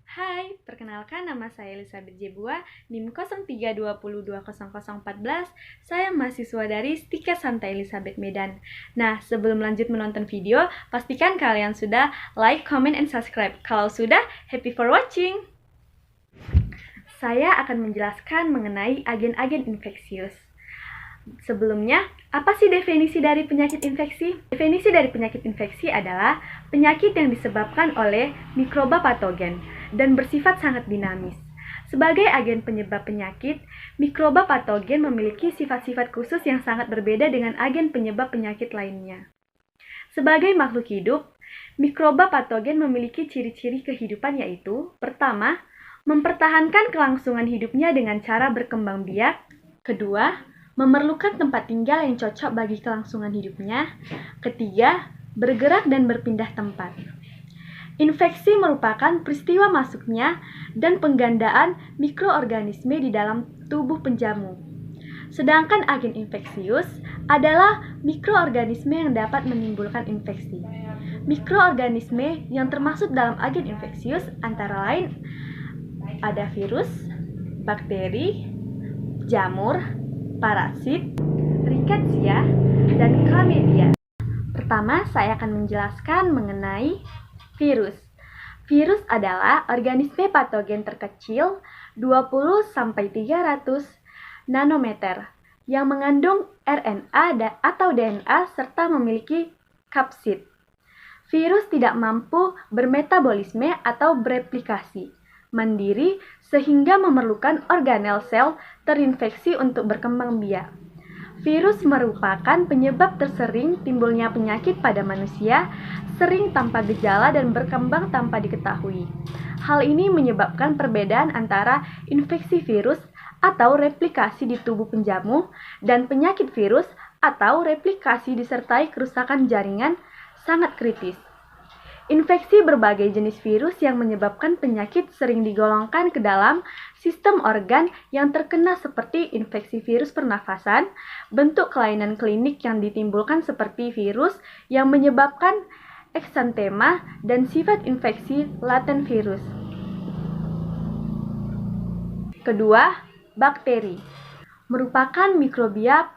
Hai, perkenalkan nama saya Elizabeth Jebua, NIM 0320200014. Saya mahasiswa dari Stika Santai Elizabeth Medan. Nah, sebelum lanjut menonton video, pastikan kalian sudah like, comment, and subscribe. Kalau sudah, happy for watching! Saya akan menjelaskan mengenai agen-agen infeksius. Sebelumnya, apa sih definisi dari penyakit infeksi? Definisi dari penyakit infeksi adalah penyakit yang disebabkan oleh mikroba patogen dan bersifat sangat dinamis. Sebagai agen penyebab penyakit, mikroba patogen memiliki sifat-sifat khusus yang sangat berbeda dengan agen penyebab penyakit lainnya. Sebagai makhluk hidup, mikroba patogen memiliki ciri-ciri kehidupan yaitu: pertama, mempertahankan kelangsungan hidupnya dengan cara berkembang biak. Kedua, memerlukan tempat tinggal yang cocok bagi kelangsungan hidupnya. Ketiga, bergerak dan berpindah tempat. Infeksi merupakan peristiwa masuknya dan penggandaan mikroorganisme di dalam tubuh penjamu. Sedangkan agen infeksius adalah mikroorganisme yang dapat menimbulkan infeksi. Mikroorganisme yang termasuk dalam agen infeksius antara lain ada virus, bakteri, jamur, parasit, rickettsia, dan chlamydia. Pertama, saya akan menjelaskan mengenai virus. Virus adalah organisme patogen terkecil 20-300 nanometer yang mengandung RNA atau DNA serta memiliki kapsid. Virus tidak mampu bermetabolisme atau bereplikasi mandiri sehingga memerlukan organel sel terinfeksi untuk berkembang biak. Virus merupakan penyebab tersering timbulnya penyakit pada manusia, sering tanpa gejala dan berkembang tanpa diketahui. Hal ini menyebabkan perbedaan antara infeksi virus atau replikasi di tubuh penjamu dan penyakit virus atau replikasi disertai kerusakan jaringan sangat kritis. Infeksi berbagai jenis virus yang menyebabkan penyakit sering digolongkan ke dalam sistem organ yang terkena seperti infeksi virus pernafasan, bentuk kelainan klinik yang ditimbulkan seperti virus yang menyebabkan eksantema, dan sifat infeksi laten virus. Kedua, bakteri merupakan mikrobia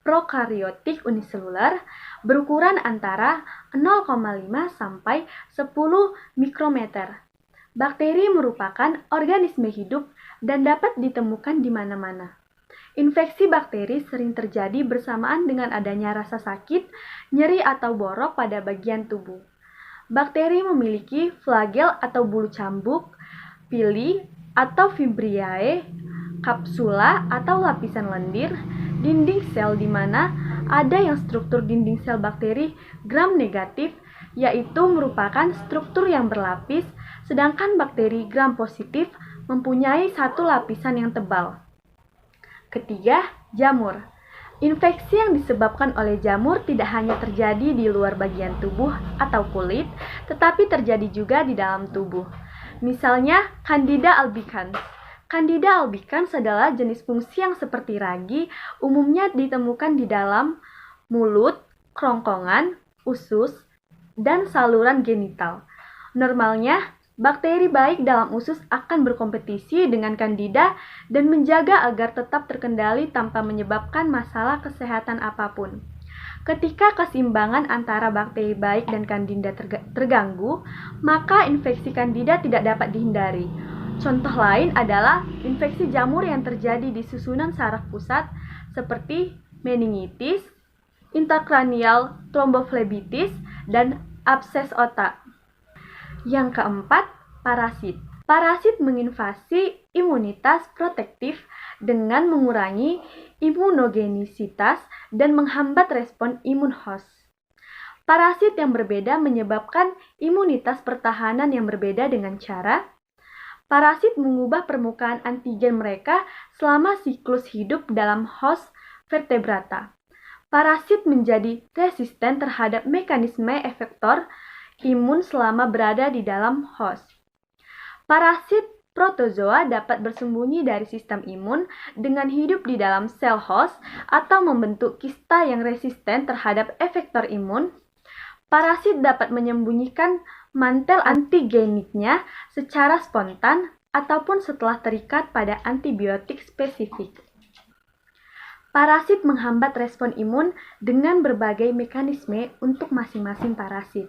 prokaryotik uniseluler berukuran antara 0,5 sampai 10 mikrometer. Bakteri merupakan organisme hidup dan dapat ditemukan di mana-mana. Infeksi bakteri sering terjadi bersamaan dengan adanya rasa sakit, nyeri atau borok pada bagian tubuh. Bakteri memiliki flagel atau bulu cambuk, pili atau fibriae, kapsula atau lapisan lendir, dinding sel di mana ada yang struktur dinding sel bakteri gram negatif, yaitu merupakan struktur yang berlapis, sedangkan bakteri gram positif mempunyai satu lapisan yang tebal. Ketiga, jamur. Infeksi yang disebabkan oleh jamur tidak hanya terjadi di luar bagian tubuh atau kulit, tetapi terjadi juga di dalam tubuh. Misalnya, Candida albicans. Candida albicans adalah jenis fungsi yang seperti ragi, umumnya ditemukan di dalam mulut, kerongkongan, usus, dan saluran genital. Normalnya, bakteri baik dalam usus akan berkompetisi dengan Candida dan menjaga agar tetap terkendali tanpa menyebabkan masalah kesehatan apapun. Ketika keseimbangan antara bakteri baik dan Candida terganggu, maka infeksi Candida tidak dapat dihindari. Contoh lain adalah infeksi jamur yang terjadi di susunan saraf pusat seperti meningitis, intrakranial thrombophlebosis, dan abses otak. Yang keempat, parasit. Parasit menginvasi imunitas protektif dengan mengurangi imunogenisitas dan menghambat respon imun host. Parasit yang berbeda menyebabkan imunitas pertahanan yang berbeda dengan cara parasit mengubah permukaan antigen mereka selama siklus hidup dalam host vertebrata. Parasit menjadi resisten terhadap mekanisme efektor imun selama berada di dalam host. Parasit protozoa dapat bersembunyi dari sistem imun dengan hidup di dalam sel host atau membentuk kista yang resisten terhadap efektor imun. Parasit dapat menyembunyikan mantel antigeniknya secara spontan ataupun setelah terikat pada antibiotik spesifik. Parasit menghambat respon imun dengan berbagai mekanisme untuk masing-masing parasit.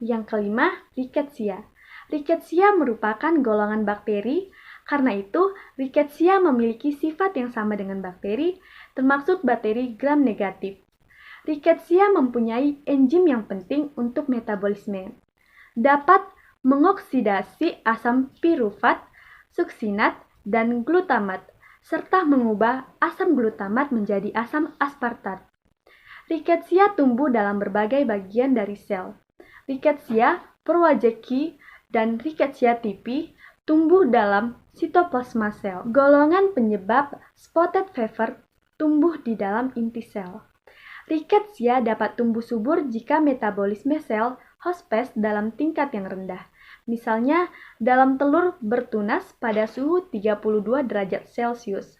Yang kelima, Rickettsia. Rickettsia merupakan golongan bakteri, karena itu Rickettsia memiliki sifat yang sama dengan bakteri, termasuk bakteri gram negatif. Rickettsia mempunyai enzim yang penting untuk metabolisme. Dapat mengoksidasi asam pirufat, suksinat, dan glutamat, serta mengubah asam glutamat menjadi asam aspartat. Rickettsia tumbuh dalam berbagai bagian dari sel. Rickettsia prowazekii dan Rickettsia tipi tumbuh dalam sitoplasma sel. Golongan penyebab spotted fever tumbuh di dalam inti sel. Rickettsia dapat tumbuh subur jika metabolisme sel hospes dalam tingkat yang rendah. Misalnya, dalam telur bertunas pada suhu 32 derajat Celcius.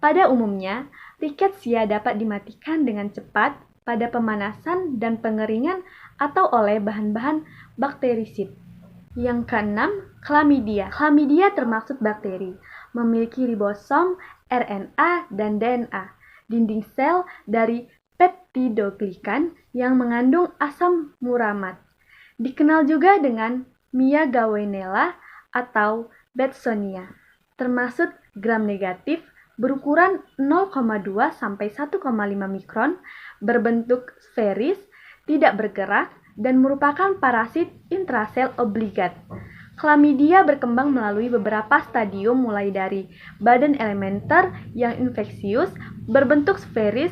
Pada umumnya, Rickettsia dapat dimatikan dengan cepat pada pemanasan dan pengeringan atau oleh bahan-bahan bakterisid. Yang keenam, Chlamydia. Chlamydia termasuk bakteri, memiliki ribosom, RNA, dan DNA, dinding sel dari peptidoglikan yang mengandung asam muramat. Dikenal juga dengan Mia Gawinella atau Batsonia, termasuk gram negatif berukuran 0,2 sampai 1,5 mikron, berbentuk sferis, tidak bergerak, dan merupakan parasit intrasel obligat. Chlamydia berkembang melalui beberapa stadium mulai dari badan elementer yang infeksius berbentuk sferis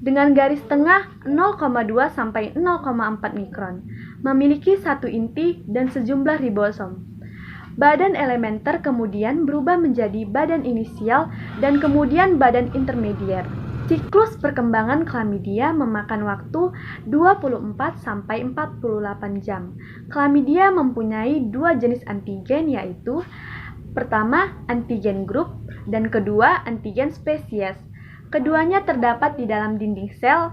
dengan garis tengah 0,2 sampai 0,4 mikron, memiliki satu inti dan sejumlah ribosom. Badan elementer kemudian berubah menjadi badan inisial dan kemudian badan intermedier. Siklus perkembangan Chlamydia memakan waktu 24 sampai 48 jam. Chlamydia mempunyai dua jenis antigen, yaitu pertama antigen grup dan kedua antigen spesies. Keduanya terdapat di dalam dinding sel.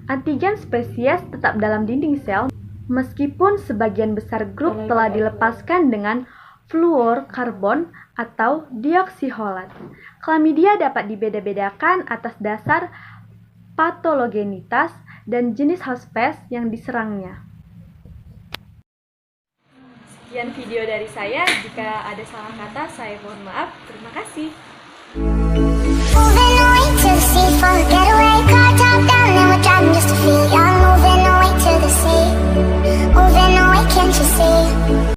Antigen spesies tetap dalam dinding sel meskipun sebagian besar grup telah dilepaskan dengan fluorkarbon atau dioksiholat. Chlamydia dapat dibeda-bedakan atas dasar patologenitas dan jenis hospes yang diserangnya. Sekian video dari saya. Jika ada salah kata, saya mohon maaf. Terima kasih.